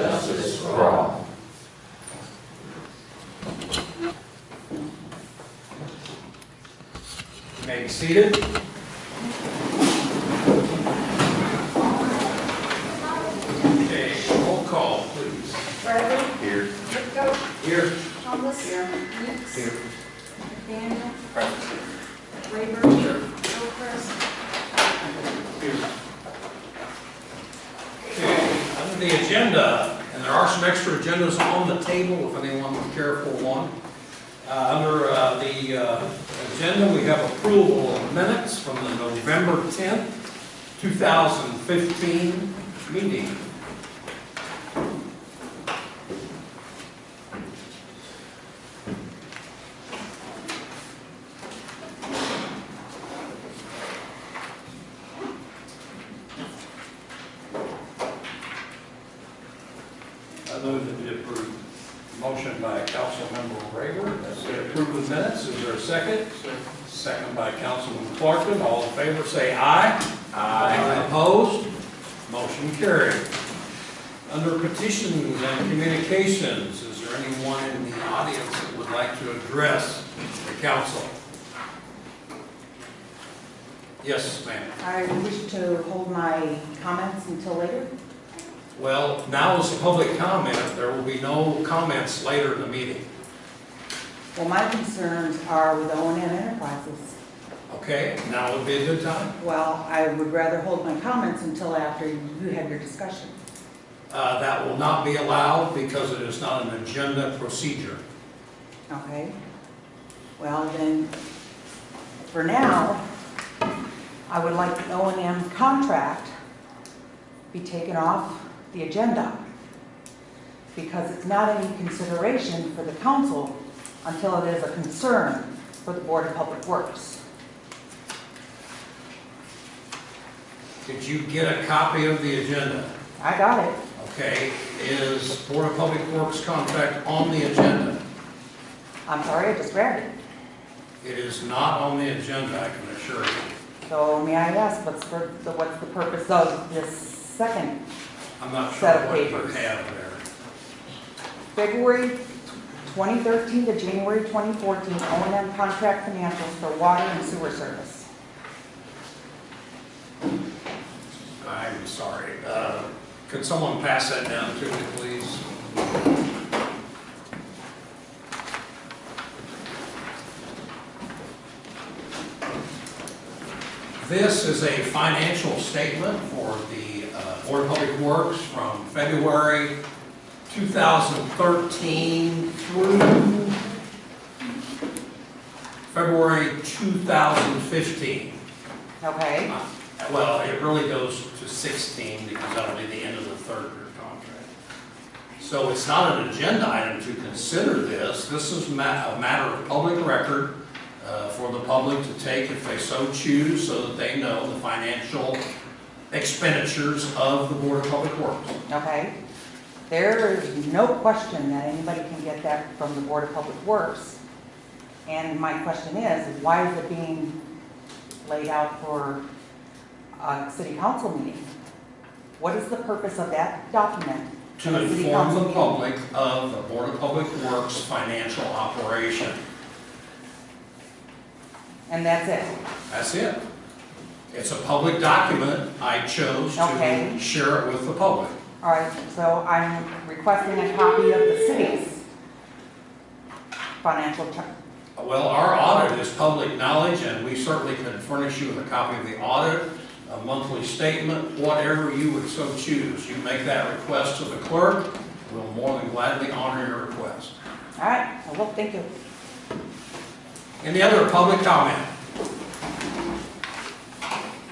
justice for all. You may be seated. Okay, roll call, please. Bradley? Here. Rico? Here. Thomas? Hicks? Here. Daniel? Present. Rayburn? Hillcrest? Okay, under the agenda, and there are some extra agendas on the table if anyone would care for one. Under the agenda, we have approval of minutes from the November 10th, 2015 meeting. I move that we approve. Motion by Councilmember Rayburn, that's to approve the minutes. Is there a second? Second by Councilman Clarkton. All in favor say aye. Aye. Opposed? Motion carried. Under petitions and communications, is there anyone in the audience that would like to address the council? Yes, ma'am. I wish to hold my comments until later. Well, now is the public comment. There will be no comments later in the meeting. Well, my concerns are with O&M Enterprises. Okay, now would be a good time. Well, I would rather hold my comments until after you have your discussion. That will not be allowed because it is not an agenda procedure. Okay? Well, then, for now, I would like the O&M contract be taken off the agenda because it's not any consideration for the council until it is a concern for the Board of Public Works. Did you get a copy of the agenda? I got it. Okay, is Board of Public Works contract on the agenda? I'm sorry, I just grabbed it. It is not on the agenda, I can assure you. So may I ask, what's the purpose of this second I'm not sure set of what you papers? have there. February 2013 to January 2014 O&M contract financials for water and sewer service. I'm sorry. Could someone pass that down to me, please? This is a financial statement for the Board of Public Works from February 2013 through February 2015. Okay, Well, it really goes to 16 because that'll be the end of the third-year contract. So it's not an agenda item to consider this. This is a matter of public record for the public to take if they so choose so that they know the financial expenditures of the Board of Public Works. okay. There is no question that anybody can get that from the Board of Public Works. And my question is why is it being laid out for a city council meeting? What is the purpose of that document? To inform the public of the Board of Public Works financial operation. And that's it? That's it. It's a public document. I chose Okay. to share it with the public. All right, so I'm requesting a copy of the city's financial chart. Well, our audit is public knowledge, and we certainly can furnish you with a copy of the audit, a monthly statement, whatever you would so choose. You make that request to the clerk, we'll more than gladly honor your request. All right, well, thank you. Any other public comment?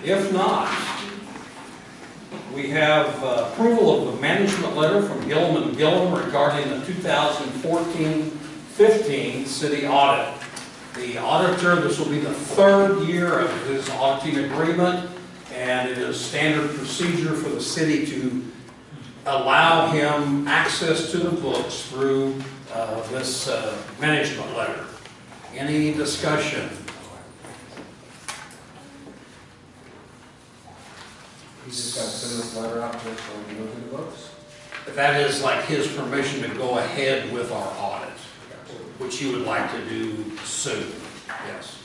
If not, we have approval of the management letter from Gillum & Gillum regarding the 2014-15 city audit. The auditor, this will be the third year of his auditing agreement, and it is standard procedure for the city to allow him access to the books through this management letter. Any discussion? You just got to send this letter out just so we can look at the books? That is like his permission to go ahead with our audit, which he would like to do soon, yes.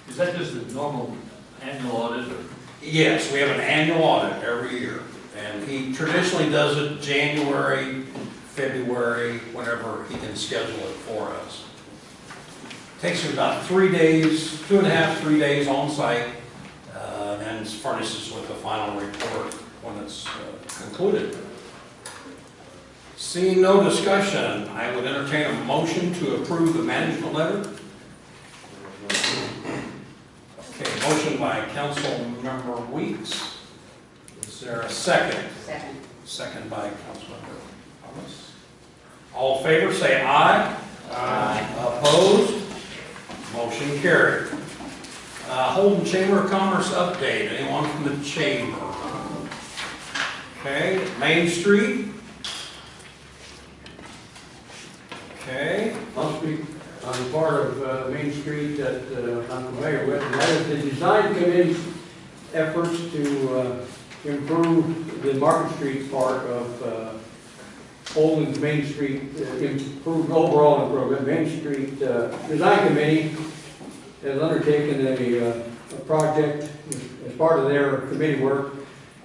Is that just a normal annual audit or? Yes, we have an annual audit every year, and he traditionally does it January, February, whenever he can schedule it for us. Takes him about 3 days, 2.5, 3 days on site, and furnishes with the final report when it's concluded. Seeing no discussion, I would entertain a motion to approve the management letter. Okay, motion by Councilmember Weeks. Is there a second? Second. Second by Councilmember Thomas. All in favor, say aye. Aye. Opposed? Motion carried. Holden Chamber of Commerce update. Anyone from the chamber? Okay, Main Street. Okay, I'll speak on the part of Main Street that I'm familiar with, and that is the design committee's efforts to improve the Market Street part of Holden's Main Street, improve overall improvement. Main Street Design Committee has undertaken a project as part of their committee work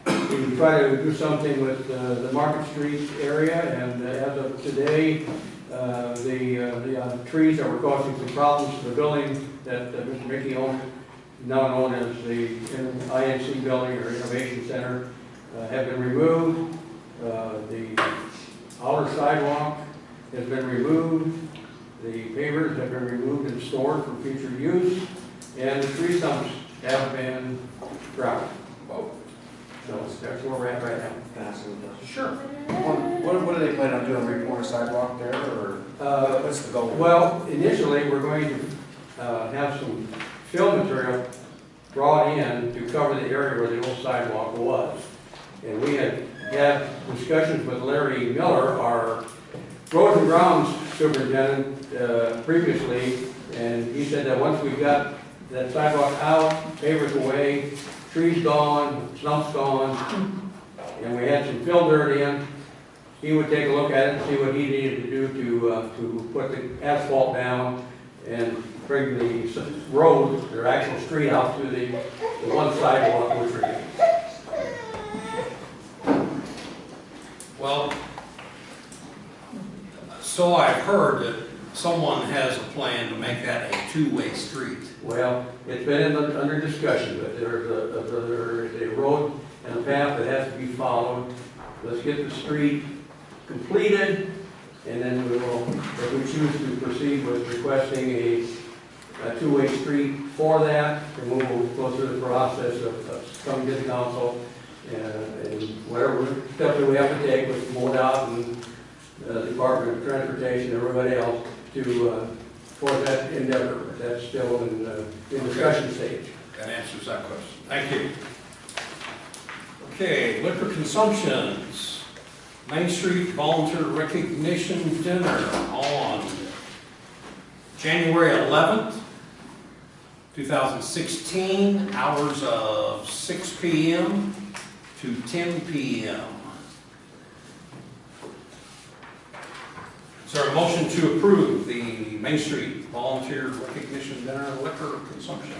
to try to do something with the Market Street area, and as of today, the trees that were causing some problems to the building that Mr. Mickey owns, now known as the INC building or Innovation Center, have been removed. The outer sidewalk has been removed. The pavers have been removed and stored for future use, and the tree stumps have been ground. So that's where we're at right now. Can I ask you a question? sure. What do they plan on doing, re-pouring a sidewalk there, or what's the goal? Well, initially, we're going to have some fill material brought in to cover the area where the old sidewalk was. And we had discussions with Larry Miller, our roads and grounds superintendent, previously, and he said that once we got that sidewalk out, pavers away, trees gone, stumps gone, and we had some fill dirt in, he would take a look at it and see what he needed to do to put the asphalt down and bring the road, or actual street, out to the one sidewalk which remains. Well, so I've heard that someone has a plan to make that a two-way street. Well, it's been under discussion, but there's a road and a path that has to be followed. Let's get the street completed, and then we will, if we choose to proceed with requesting a two-way street for that, and we will go through the process of coming to the council, and whatever steps that we have to take with MoDOT and the Department of Transportation and everybody else to for that endeavor. That's still in discussion stage. That answers that question. Thank you. Okay, liquor consumptions. Main Street Volunteer Recognition Dinner on January 11th, 2016, hours of 6 p.m. to 10 p.m. Is there a motion to approve the Main Street Volunteer Recognition Dinner liquor consumption?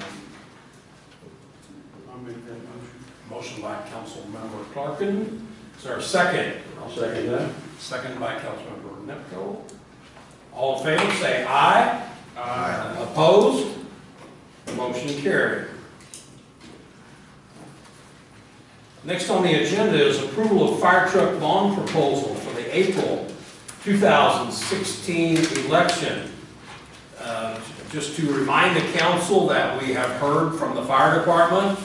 I'll make that motion. Motion by Councilmember Clarkin. Is there a second? I'll second that. Second by Councilmember Nepko. All in favor, say aye. Aye. Opposed? Motion carried. Next on the agenda is approval of fire truck bond proposal for the April 2016 election. Just to remind the council that we have heard from the fire department.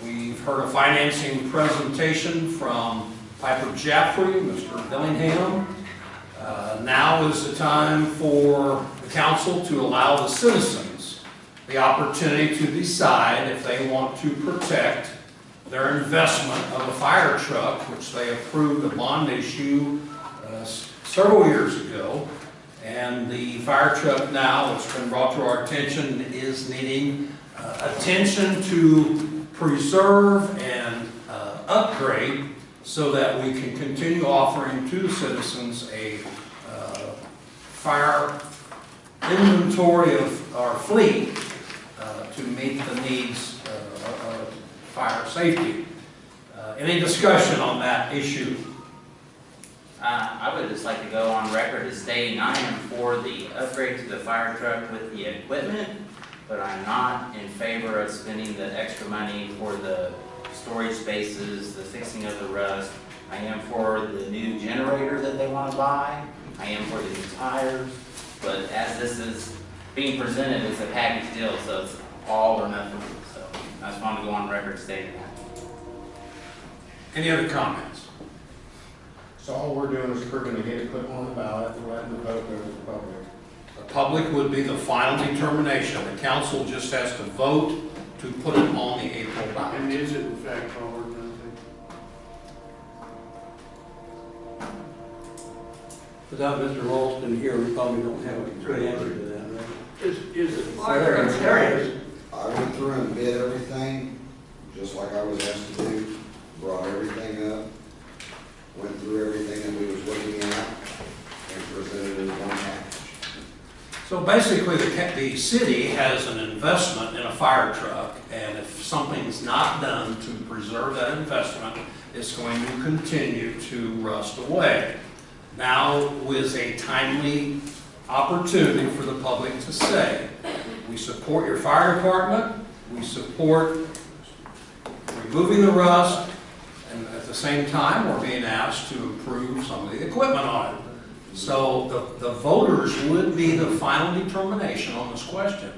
We've heard a financing presentation from Piper Jaffrey, Mr. Dillingham. Now is the time for the council to allow the citizens the opportunity to decide if they want to protect their investment of a fire truck, which they approved a bond issue several years ago. And the fire truck now, which has been brought to our attention, is needing attention to preserve and upgrade so that we can continue offering to citizens a fire inventory of our fleet to meet the needs of fire safety. Any discussion on that issue? I would just like to go on record as stating I am for the upgrade to the fire truck with the equipment, but I'm not in favor of spending the extra money for the storage spaces, the fixing of the rust. I am for the new generator that they want to buy. I am for the new tires, but as this is being presented, it's a package deal, so it's all or nothing. So I just wanted to go on record stating that. Any other comments? So all we're doing is approving to get it put on the ballot, and letting the vote go to the public. The public would be the final determination. The council just has to vote to put it on the April ballot. And is it in fact forward, without Mr. Ralston here, we probably don't have a good answer to that, right? Is it? There it is. I went through and bid everything, just like I was asked to do, brought everything up, went through everything that we was looking at, and presented it as one package. So basically, the city has an investment in a fire truck, and if something's not done to preserve that investment, it's going to continue to rust away. Now is a timely opportunity for the public to say, we support your fire department, we support removing the rust, and at the same time, we're being asked to improve some of the equipment on it. So the voters would be the final determination on this question,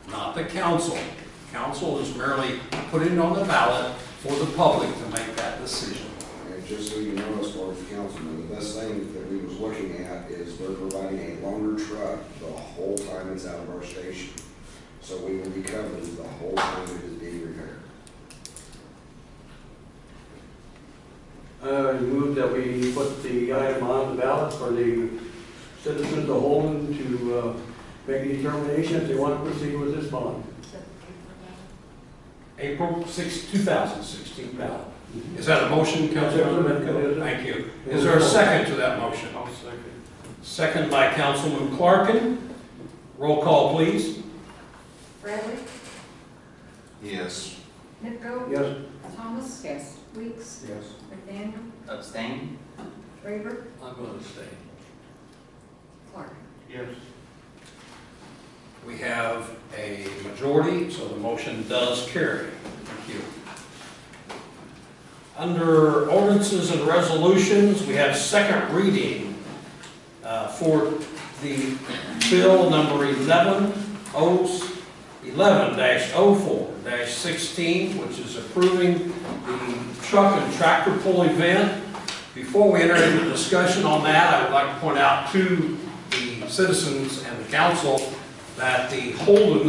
not the council. Council is merely putting it on the ballot for the public to make that decision. And just so you know, as far as councilman, the best thing that we was looking at is they're providing a loaner truck the whole time it's out of our station. So we will be covered the whole time it is being repaired. Move that we put the item on the ballot for the citizens of Holden to make a determination if they want to proceed with this bond. April 6, 2016 ballot. Is that a motion, Councilman? Thank you. Is there a second to that motion? I'll second. Second by Councilman Clarkin. Roll call, please. Bradley, Yes. Mitko, Yes. Thomas. Yes. Weeks, Yes. McDaniel, Abstain? Rayburn, I'm going to stay. Clark. Yes. We have a majority, so the motion does carry. Thank you. Under ordinances and resolutions, we have second reading for the bill number 11-04-16, which is approving the truck and tractor pull event. Before we enter into discussion on that, I would like to point out to the citizens and the council that the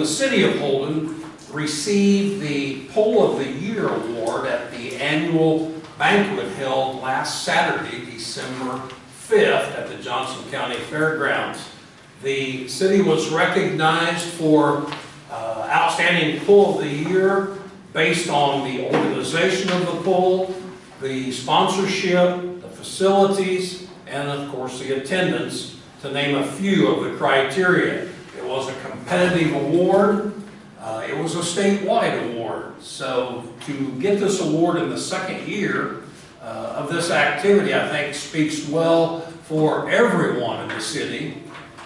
city of Holden received the Pull of the Year award at the annual banquet held last Saturday, December 5th at the Johnson County Fairgrounds. The city was recognized for outstanding Pull of the Year based on the organization of the pull, the sponsorship, the facilities, and of course the attendance, to name a few of the criteria. It was a competitive award. It was a statewide award. So to get this award in the second year of this activity, I think speaks well for everyone in the city,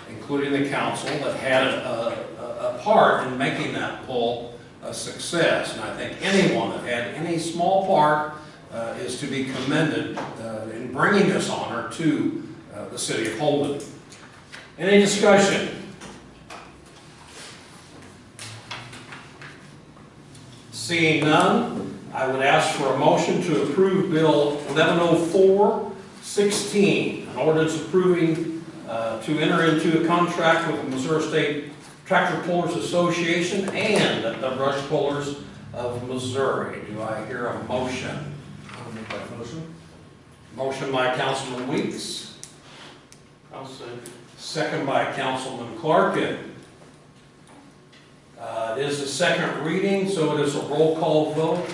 including the council, that had a part in making that pull a success. And I think anyone that had any small part is to be commended in bringing this honor to the city of Holden. Any discussion? Seeing none, I would ask for a motion to approve Bill 1104-16, an ordinance approving to enter into a contract with the Missouri State Tractor Pullers Association and the Brush Pullers of Missouri. Do I hear a motion? I'll make that motion. Motion by Councilman Weeks. I'll second. Second by Councilman Clarkin. It is the second reading, so it is a roll call vote.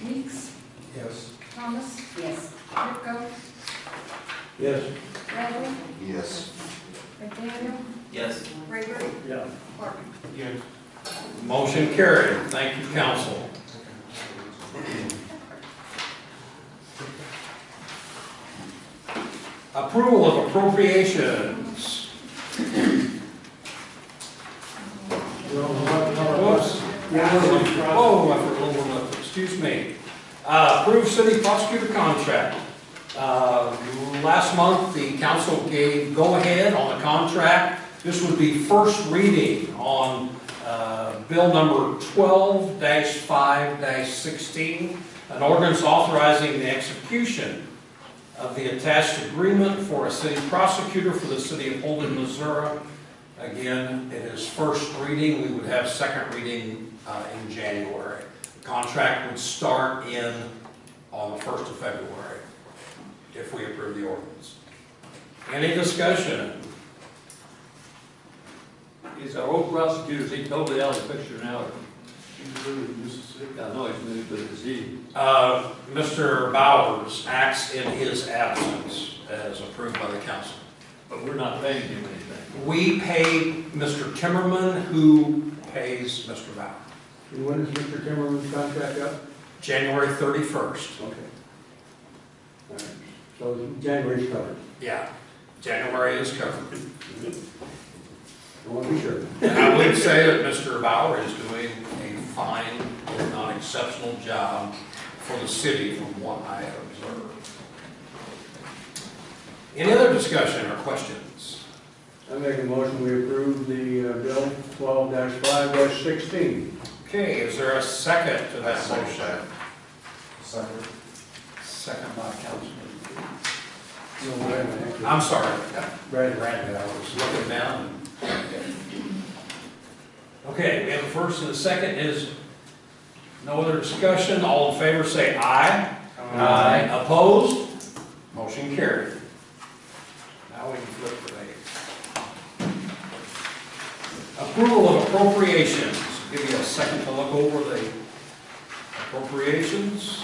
Weeks, Yes. Yes. Rico, Yes. Bradley, Yes. McDaniel, Yes. Rayford, Yeah. Clark. Yes. Motion carried. Thank you, council. Approval of appropriations. Whoops. Oh, I forgot one, excuse me. Approved city prosecutor contract. Last month, the council gave go-ahead on the contract. This would be first reading on bill number 12-5-16, an ordinance authorizing the execution of the attached agreement for a city prosecutor for the city of Holden, Missouri. Again, it is first reading. We would have second reading in January. The contract would start on the 1st of February if we approve the ordinance. Any discussion? Is our old prosecutor, is he totally out of the picture now? I know he's new, but is he? Mr. Bowers acts in his absence as approved by the council. But we're not paying him anything. We pay Mr. Timmerman, who pays Mr. Bowers. And when is Mr. Timmerman's contract up? January 31st. Okay. All right. So January's covered. Yeah, January is covered. I want to be sure. And I would say that Mr. Bauer is doing a fine, if not exceptional job for the city from what I have observed. Any other discussion or questions? I make a motion, we approve the bill 12-5-16. Okay, is there a second to that motion? Second. Second by Councilman. No, wait a minute. I'm sorry, Brad, Brandon, I was looking down. Okay, we have a first and a second. Is no other discussion? All in favor say aye. Aye. Opposed? Motion carried. Now we can flip the page. Approval of appropriations. Give you a second to look over the appropriations.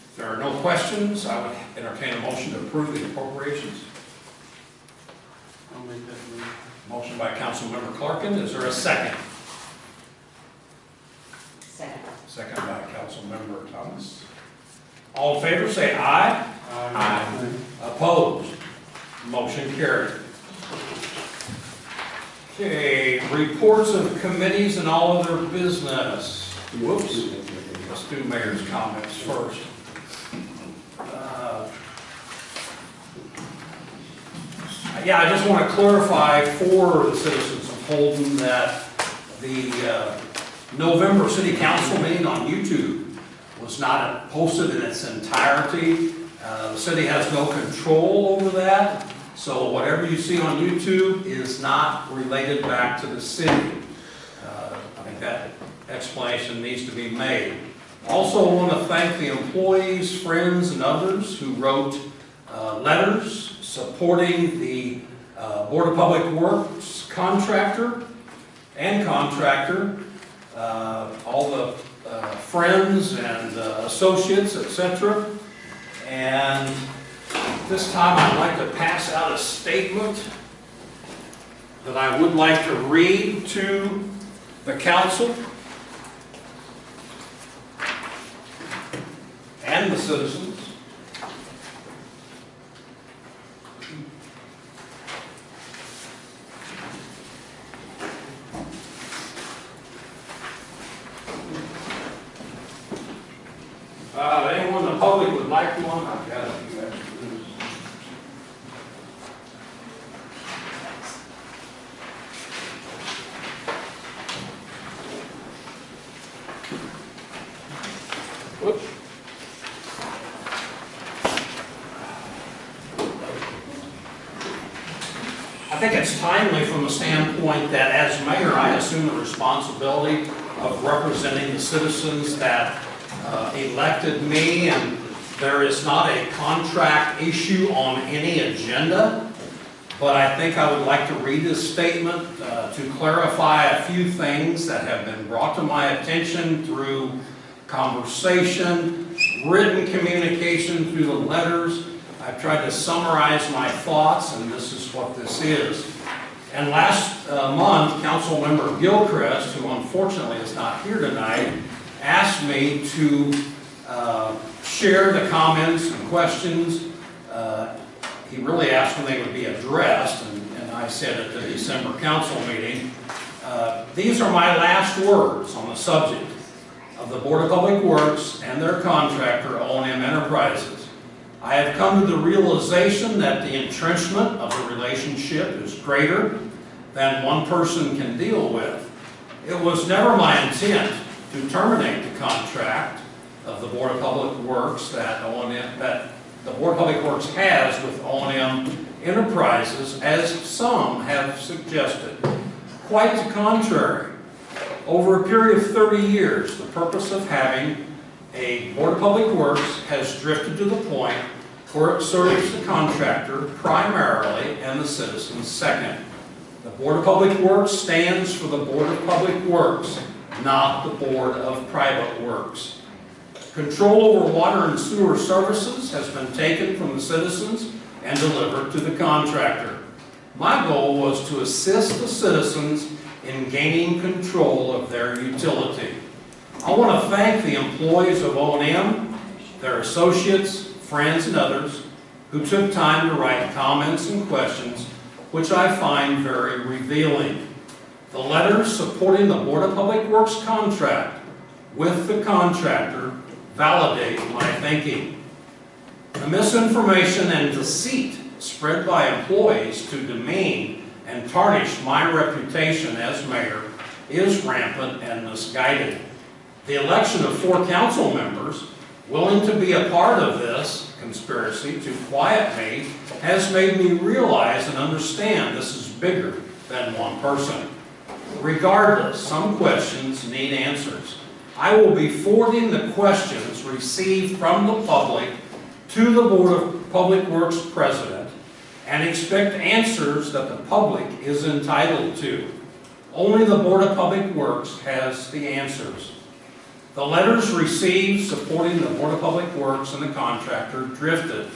If there are no questions, I would entertain a motion to approve the appropriations. I'll make that move. Motion by Councilmember Clarkin. Is there a second? Second. Second by Councilmember Thomas. All in favor, say aye. Aye. Opposed? Motion carried. Okay, reports of committees and all other business. Whoops. Let's do mayor's comments first. Yeah, I just want to clarify for the citizens of Holden that the November City Council meeting on YouTube was not posted in its entirety. The city has no control over that, so whatever you see on YouTube is not related back to the city. I think that explanation needs to be made. Also want to thank the employees, friends, and others who wrote letters supporting the Board of Public Works contractor, all the friends and associates, etc. And this time I'd like to pass out a statement that I would like to read to the council and the citizens. Anyone in the public would like one? I've got a few extras. Whoops. I think it's timely from the standpoint that as mayor, I assume the responsibility of representing the citizens that elected me, and there is not a contract issue on any agenda, but I think I would like to read this statement to clarify a few things that have been brought to my attention through conversation, written communication, through the letters. I've tried to summarize my thoughts, and this is what this is. And last month, Councilmember Gilchrist, who unfortunately is not here tonight, asked me to share the comments and questions. He really asked when they would be addressed, and I said at the December council meeting, these are my last words on the subject of the Board of Public Works and their contractor, O&M Enterprises. I have come to the realization that the entrenchment of the relationship is greater than one person can deal with. It was never my intent to terminate the contract of the Board of Public Works that the Board of Public Works has with O&M Enterprises, as some have suggested. Quite the contrary. Over a period of 30 years, the purpose of having a Board of Public Works has drifted to the point where it serves the contractor primarily and the citizens second. The Board of Public Works stands for the Board of Public Works, not the Board of Private Works. Control over water and sewer services has been taken from the citizens and delivered to the contractor. My goal was to assist the citizens in gaining control of their utility. I want to thank the employees of O&M, their associates, friends, and others who took time to write comments and questions, which I find very revealing. The letters supporting the Board of Public Works contract with the contractor validate my thinking. The misinformation and deceit spread by employees to demean and tarnish my reputation as mayor is rampant and misguided. The election of 4 council members willing to be a part of this conspiracy to quiet me has made me realize and understand this is bigger than one person. Regardless, some questions need answers. I will be forwarding the questions received from the public to the Board of Public Works President and expect answers that the public is entitled to. Only the Board of Public Works has the answers. The letters received supporting the Board of Public Works and the contractor drifted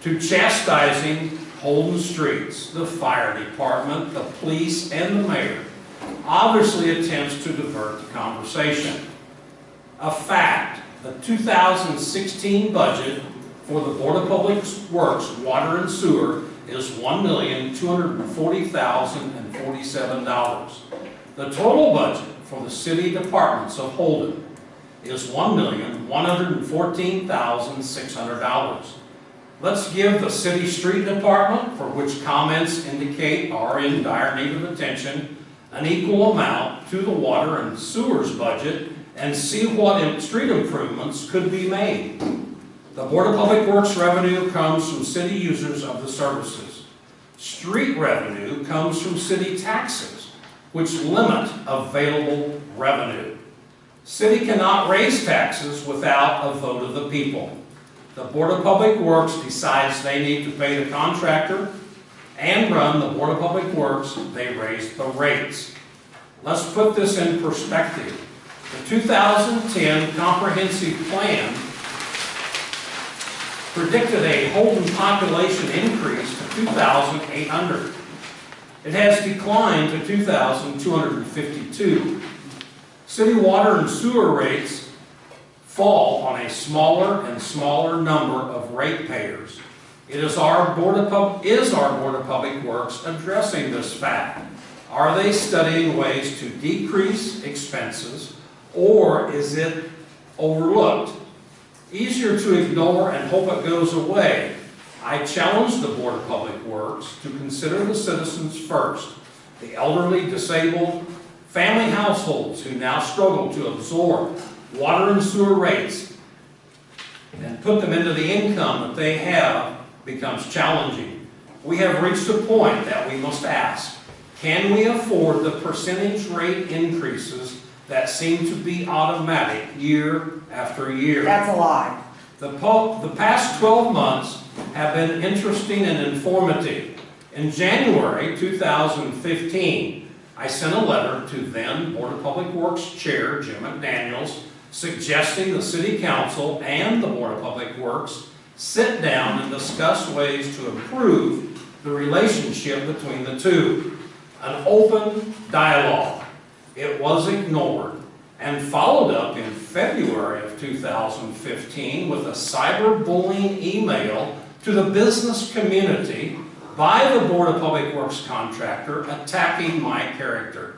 to chastising Holden Streets, the fire department, the police, and the mayor. Obviously attempts to divert the conversation. A fact, the 2016 budget for the Board of Public Works Water and Sewer is $1,240,047. The total budget for the city departments of Holden is $1,114,600. Let's give the city street department, for which comments indicate are in dire need of attention, an equal amount to the water and sewers budget and see what street improvements could be made. The Board of Public Works revenue comes from city users of the services. Street revenue comes from city taxes, which limit available revenue. City cannot raise taxes without a vote of the people. The Board of Public Works decides they need to pay the contractor and run the Board of Public Works, they raise the rates. Let's put this in perspective. The 2010 comprehensive plan predicted a Holden population increase to 2,800. It has declined to 2,252. City water and sewer rates fall on a smaller and smaller number of ratepayers. It is our Board of Public Works addressing this fact? Are they studying ways to decrease expenses, or is it overlooked? Easier to ignore and hope it goes away. I challenge the Board of Public Works to consider the citizens first, the elderly, disabled, family households who now struggle to absorb water and sewer rates and put them into the income that they have becomes challenging. we have reached a point that we must ask, can we afford the percentage rate increases that seem to be automatic year after year? That's a lie. The past 12 months have been interesting and informative. In January 2015, I sent a letter to then Board of Public Works Chair Jim McDaniels suggesting the City Council and the Board of Public Works sit down and discuss ways to improve the relationship between the two. An open dialogue. It was ignored and followed up in February of 2015 with a cyberbullying email to the business community by the Board of Public Works contractor attacking my character.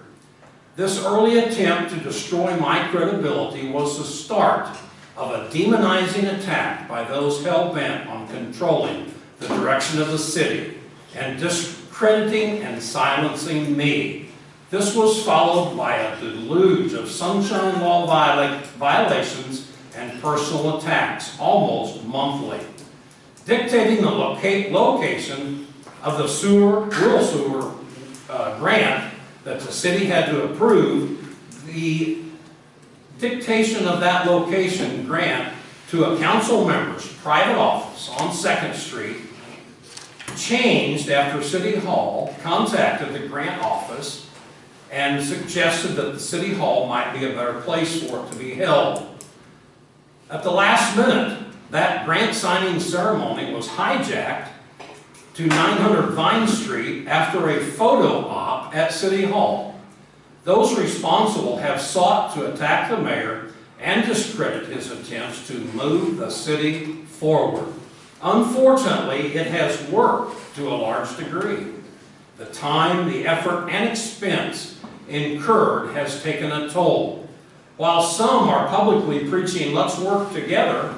This early attempt to destroy my credibility was the start of a demonizing attack by those hell-bent on controlling the direction of the city and discrediting and silencing me. This was followed by a deluge of sunshine law violations and personal attacks almost monthly. Dictating the location of the rural sewer grant that the city had to approve, the dictation of that location grant to a council member's private office on 2nd Street changed after City Hall contacted the grant office and suggested that the City Hall might be a better place for it to be held. At the last minute, that grant signing ceremony was hijacked to 900 Vine Street after a photo op at City Hall. Those responsible have sought to attack the mayor and discredit his attempts to move the city forward. Unfortunately, it has worked to a large degree. The time, the effort, and expense incurred has taken a toll. While some are publicly preaching, let's work together,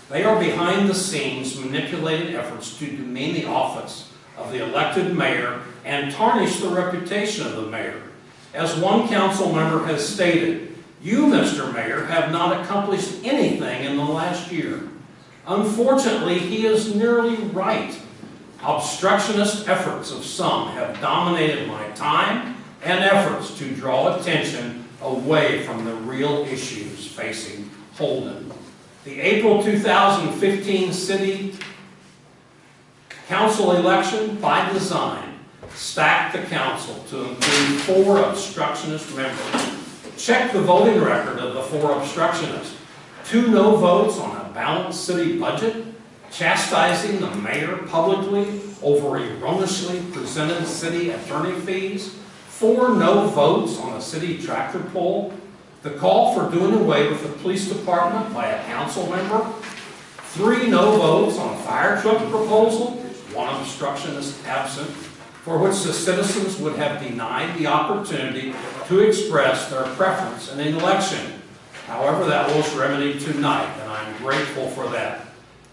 they are behind the scenes manipulating efforts to demean the office of the elected mayor and tarnish the reputation of the mayor. As one council member has stated, you, Mr. Mayor, have not accomplished anything in the last year. Unfortunately, he is nearly right. Obstructionist efforts of some have dominated my time and efforts to draw attention away from the real issues facing Holden. The April 2015 City Council election, by design, stacked the council to include 4 obstructionist members. Check the voting record of the 4 obstructionists. 2 no votes on a balanced city budget, chastising the mayor publicly over erroneously presented city attorney fees, 4 no votes on a city tractor pull, the call for doing away with the police department by a council member, 3 no votes on a fire truck proposal, 1 obstructionist absent, for which the citizens would have denied the opportunity to express their preference in an election. However, that was remedied tonight, and I'm grateful for that.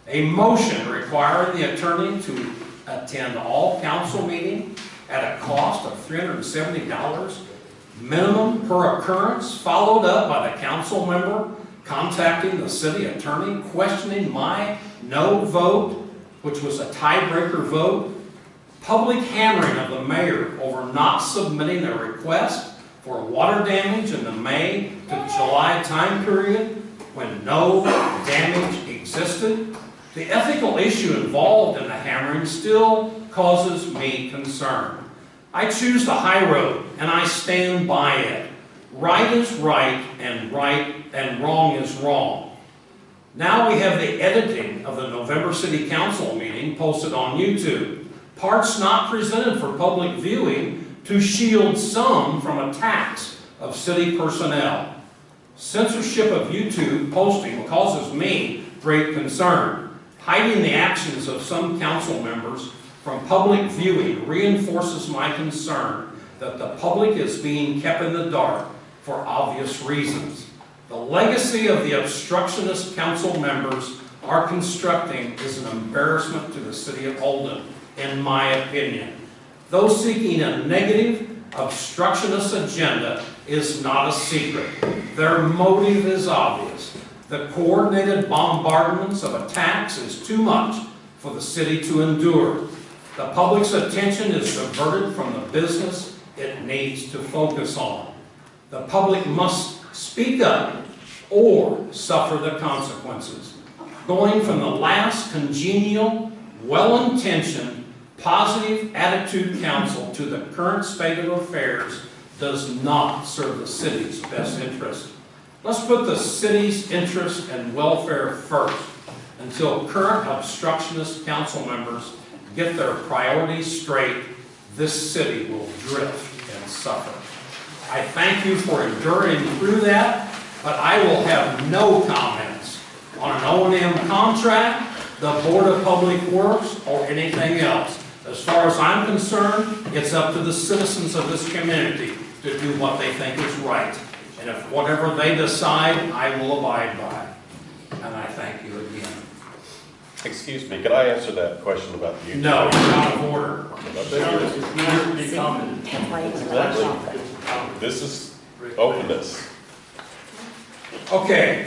A motion requiring the attorney to attend all council meetings at a cost of $370 minimum per occurrence, followed up by the council member contacting the city attorney, questioning my no vote, which was a tiebreaker vote, public hammering of the mayor over not submitting a request for water damage in the May to July time period when no damage existed. The ethical issue involved in the hammering still causes me concern. I choose the high road, and I stand by it. Right is right and wrong is wrong. Now we have the editing of the November City Council meeting posted on YouTube. Parts not presented for public viewing to shield some from attacks of city personnel. Censorship of YouTube posting causes me great concern. Hiding the actions of some council members from public viewing reinforces my concern that the public is being kept in the dark for obvious reasons. The legacy of the obstructionist council members are constructing is an embarrassment to the city of Holden, in my opinion. Those seeking a negative obstructionist agenda is not a secret. Their motive is obvious. The coordinated bombardments of attacks is too much for the city to endure. The public's attention is diverted from the business it needs to focus on. The public must speak up or suffer the consequences. Going from the last congenial, well-intentioned, positive attitude council to the current state of affairs does not serve the city's best interest. Let's put the city's interest and welfare first until current obstructionist council members get their priorities straight. This city will drift and suffer. I thank you for enduring through that, but I will have no comments on an O&M contract, the Board of Public Works, or anything else. As far as I'm concerned, it's up to the citizens of this community to do what they think is right. And if whatever they decide, I will abide by. And I thank you again. Excuse me, could I answer that question about the? No, you're out of order. Exactly. This is openness. Okay.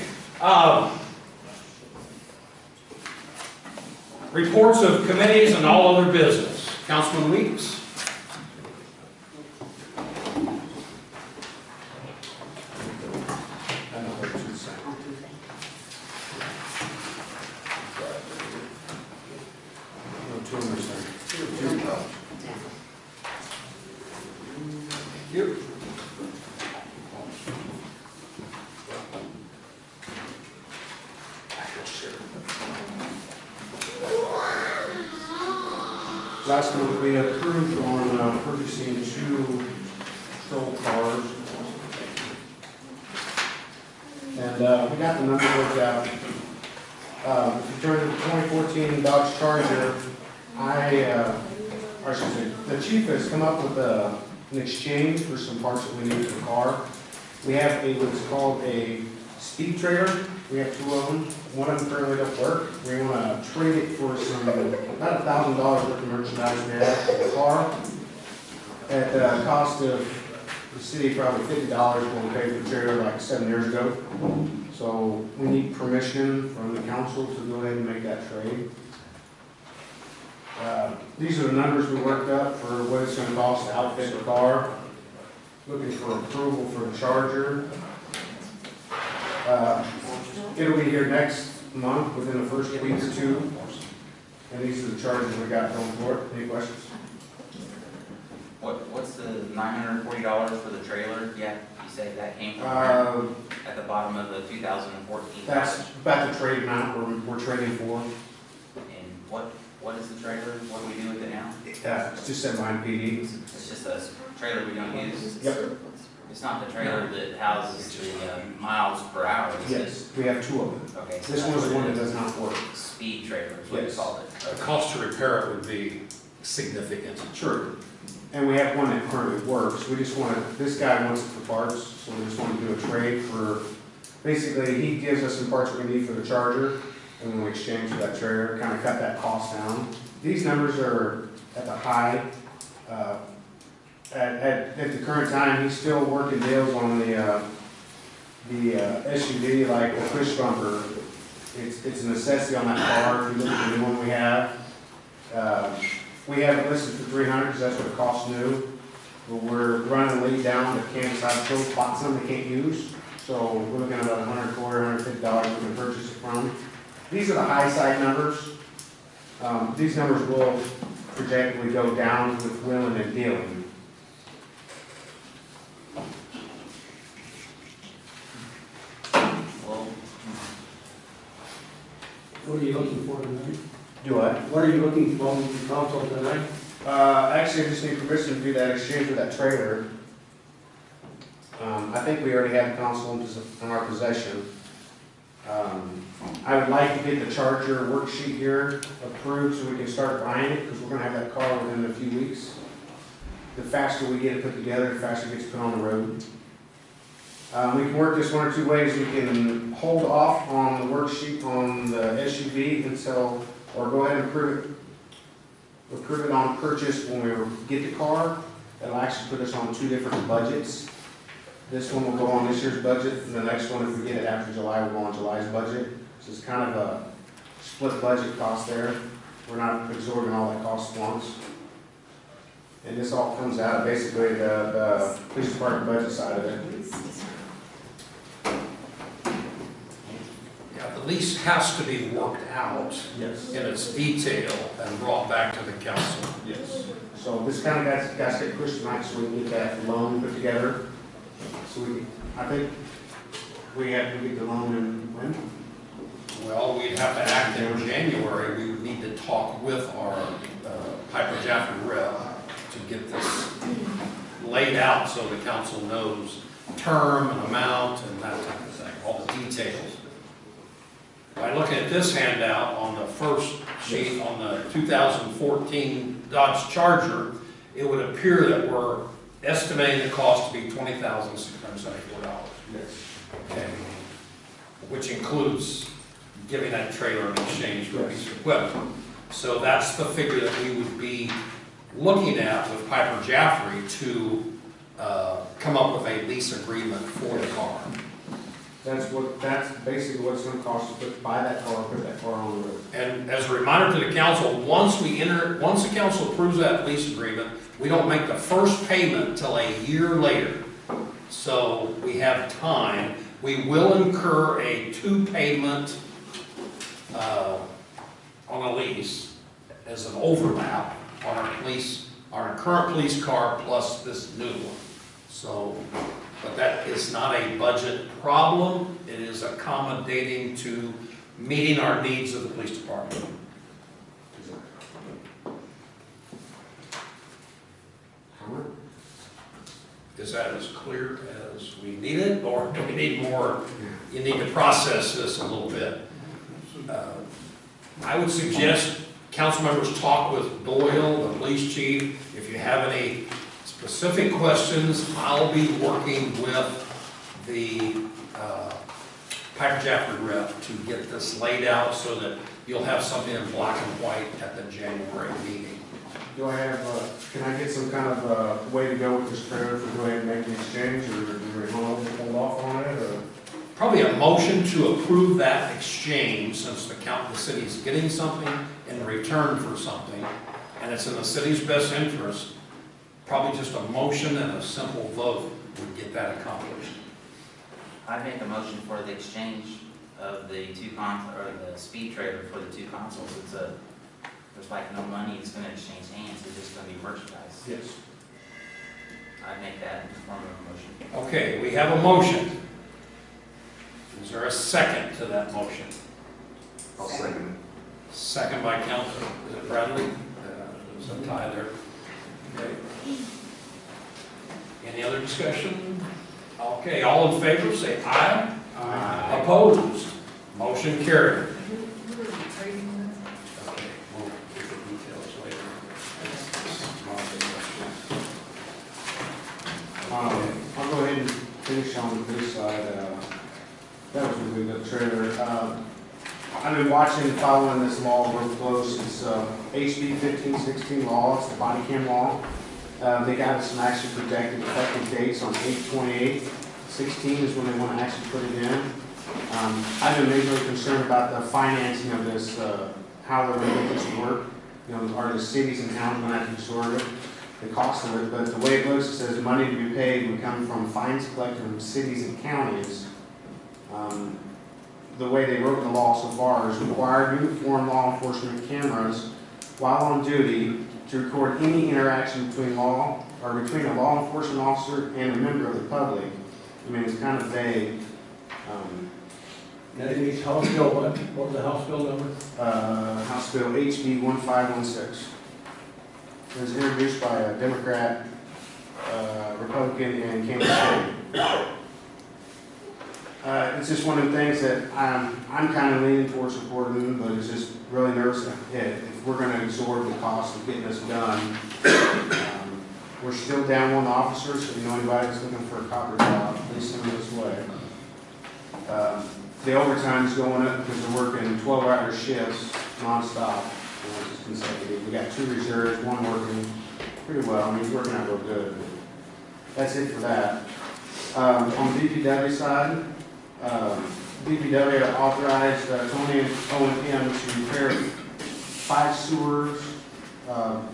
Reports of committees and all other business. Councilman Weeks. Last month, we approved on purchasing 2 patrol cars. And we got the number worked out. If you turn to the 2014 Dodge Charger, or I should say, the chief has come up with an exchange for some parts that we need for the car. We have what's called a speed trailer. We have 2 of them. One of them currently don't work. We want to trade it for some, about $1,000 worth of merchandise we have for the car. At the cost of the city, probably $50 when we paid for the trailer like 7 years ago. So we need permission from the council to go ahead and make that trade. These are the numbers we worked up for what it's going to cost to outfit the car. Looking for approval for the Charger. It'll be here next month, within the first week or 2. And these are the charges we got going for it. Any questions? What's the $940 for the trailer? Yeah, you said that came from where? At the bottom of the 2014. That's about the trade amount we're trading for. And what is the trailer? What do we do with it now? It's just set behind PD. It's just a trailer we don't use? Yep. It's not the trailer that houses the miles per hour, is it? Yes, we have 2 of them. Okay. So This that's one's the what one it that is. does not work. Speed trailer is what you Yes. called it. The Okay. cost to repair it would be significant. Sure. And we have one that currently works. We just want to, this guy wants it for parts, so we just want to do a trade for, basically, he gives us some parts that we need for the Charger, and when we exchange for that trailer, kind of cut that cost down. These numbers are at the high. At the current time, he's still working deals on the SUV, like the push bumper. It's a necessity on that car, if you look at the new one we have. We have it listed for 300 because that's what it costs new. But we're running the lead down to Kansas High School, bought some they can't use. So we're looking at about $140, $150 we can purchase it from. These are the high side numbers. These numbers will projectly go down with willing and dealing. Well, What are you looking for tonight? Do what? What are you looking for from council tonight? Actually, I just need permission to do that exchange with that trailer. I think we already have council in our possession. I would like to get the Charger worksheet here approved so we can start buying it, because we're gonna have that car within a few weeks. The faster we get it put together, the faster it gets put on the road. We can work this 1 or 2 ways. We can hold off on the worksheet on the SUV until, or go ahead and approve it on purchase when we get the car. That'll actually put us on 2 different budgets. This one will go on this year's budget, and the next one, if we get it after July, will go on July's budget. So it's kind of a split budget cost there. we're not absorbing all that cost at once. And this all comes out of basically the police department budget side of it. Yeah, the lease has to be worked out Yes. in its detail and brought back to the council. Yes. So this kind of got to get pushed tonight so we can get that loan put together. So I think we have to get the loan in when? Well, we'd have to act in January. We would need to talk with our Piper Jaffray rep to get this laid out so the council knows term and amount and that type of thing, all the details. By looking at this handout on the first sheet on the 2014 Dodge Charger, it would appear that we're estimating the cost to be $20,674. Yes. Okay, which includes giving that trailer in exchange for a piece of equipment. So that's the figure that we would be looking at with Piper Jaffray to come up with a lease agreement for the car. That's basically what it's gonna cost to buy that car, put that car on the road. And as a reminder to the council, once the council approves that lease agreement, we don't make the first payment till a year later. So we have time. We will incur a 2-payment on a lease as an overlap on our current police car plus this new one. So, but that is not a budget problem. It is accommodating to meeting our needs of the police department. Is that as clear as we need it, or do we need more? You need to process this a little bit. I would suggest council members talk with Doyle, the police chief. If you have any specific questions, I'll be working with the Piper Jaffray rep to get this laid out so that you'll have something in black and white at the January meeting. Do I have, can I get some kind of way to go with this trailer if we go ahead and make the exchange, or do we hold off on it, or? Probably a motion to approve that exchange, since the city is getting something in return for something, and it's in the city's best interest. Probably just a motion and a simple vote would get that accomplished. I'd make a motion for the exchange of the the speed trailer for the 2 consoles. There's like no money, it's gonna exchange hands, it's just gonna be merchandise. Yes. I'd make that in the form of a motion. Okay, we have a motion. Is there a second to that motion? I'll second Second by Council, is it Bradley? There's a tie there. Okay. Any other discussion? Okay, all in favor, say aye. Aye. Opposed? Motion carried. Okay, we'll get the details later. I'll go ahead and finish on this side. That was really good trailer. I've been watching and following this law real close. It's HB 1516 law. It's the body cam law. They got some actually projected effective dates on 8/28/16 is when they want to actually put it in. I've been majorly concerned about the financing of this, how they're going to make this work. You know, are the cities and towns going to have to absorb it, the cost of it? But the way it looks, it says money to be paid would come from fines collected from cities and counties. The way they wrote the law so far is required uniform law enforcement cameras while on duty to record any interaction between a law enforcement officer and a member of the public. I mean, it's kind of vague. Now, these House Bill, what was the House Bill number? House Bill HB 1516. It was introduced by a Democrat, Republican, and Kansas City. It's just one of the things that I'm kind of leaning towards supporting, but it's just really nervous if we're going to absorb the cost of getting this done. We're still down 1 officer, so if you know anybody that's looking for a copper job, please send them this way. The overtime's going up because we're working 12-hour shifts nonstop, which is consecutive. We got 2 reserves, 1 working pretty well. I mean, he's working out real good. That's it for that. On the DPW side, DPW authorized Tony and O&M to repair 5 sewers,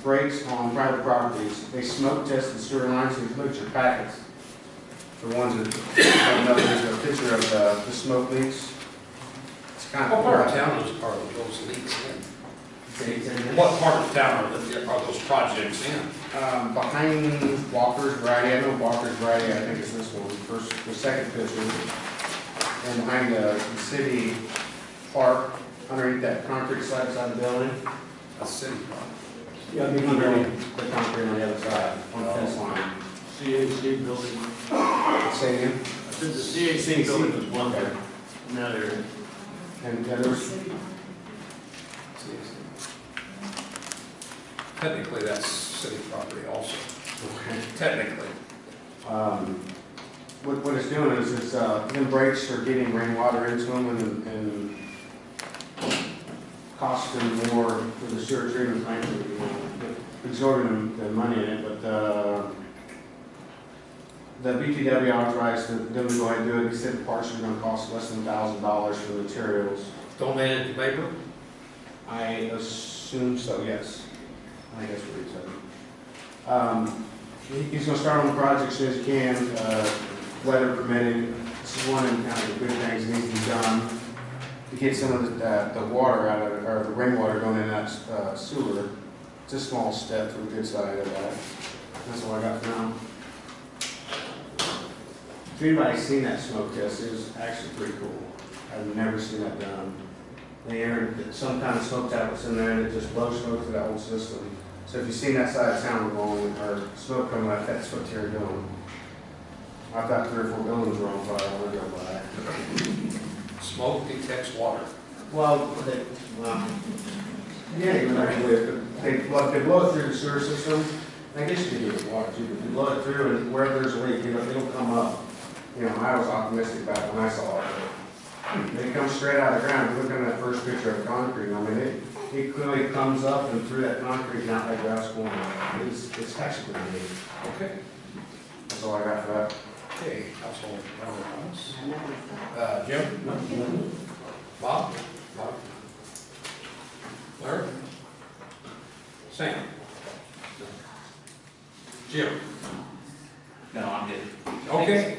breaks on private properties. They smoke test the sewer lines, so you look at your packets. For the ones that don't know, there's a picture of the smoke leaks. It's kind What of. part of town are those leaks in? What part of town are those projects in? Behind Walker's Variety, I know Walker's Variety, I think it's this one, the second picture. And behind the city park, underneath that concrete slab beside the building. A city park. Yeah, I mean, Underneath the concrete on the other side, on the fence line. CAC building. Say again? I said the CAC building was one there, in that area. And there's, Technically, that's city property also. Technically. what it's doing is it's, them breaks are getting rainwater into them and costing more for the sewer treatment plant, absorbing the money in it, but, the BTW authorized them to go ahead and do it. He said the parts are gonna cost less than $1,000 for the materials. Donated to paper? I assume so, yes. I think that's what he said. He's gonna start on the project as soon as he can, weather permitting. This is one of the kind of the good things that needs to be done to get some of the water out of, or the rainwater going in that sewer. It's a small step to the good side of that. That's all I got for now. If anybody's seen that smoke test, it was actually pretty cool. I've never seen that done. They entered some kind of smoke tablets in there and it just blows smoke through that whole system. So if you've seen that side of town going, or smoke coming out, that's what they're doing. I thought 3 or 4 buildings were on fire when I go by. Smoke detects water. Well, yeah, you know, they blow it through the sewer system. I guess you could do it with water too, but they blow it through and where there's a leak, it'll come up. You know, I was optimistic back when I saw it. But it comes straight out of the ground. If you look at that first picture of concrete, I mean, it clearly comes up and through that concrete and out like grass corner. It's actually pretty neat. Okay. That's all I got for that. Okay, Councilmember Thomas. Jim? No. Bob? Bob? Larry? Sam? Jim? No, I'm good. Okay.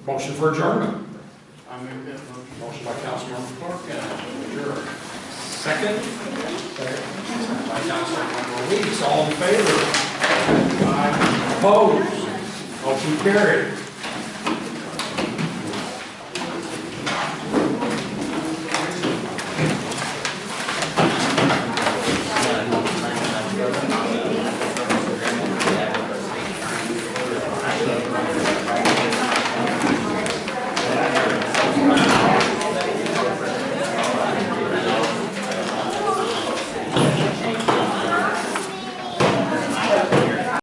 Motion for adjournment. I move that motion. Motion by Councilmember Clark, adjourn. Second? Second by Councilmember Weeks. All in favor? Aye. Opposed? Motion carried.